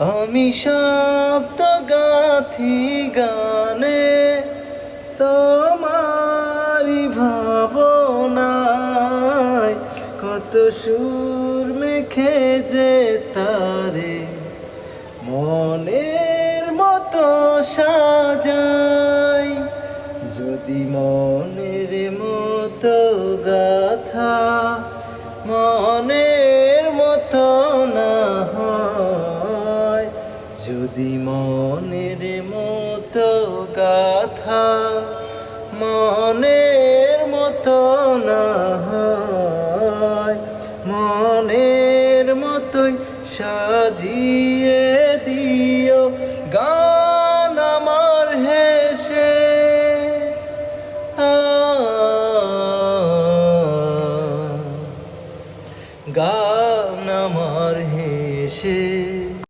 আমি শব্দ গাথি গানে তোমারি ভাবনায়, কত সুর মেখে যে তারে মনের মতো সাজাই। যদি মন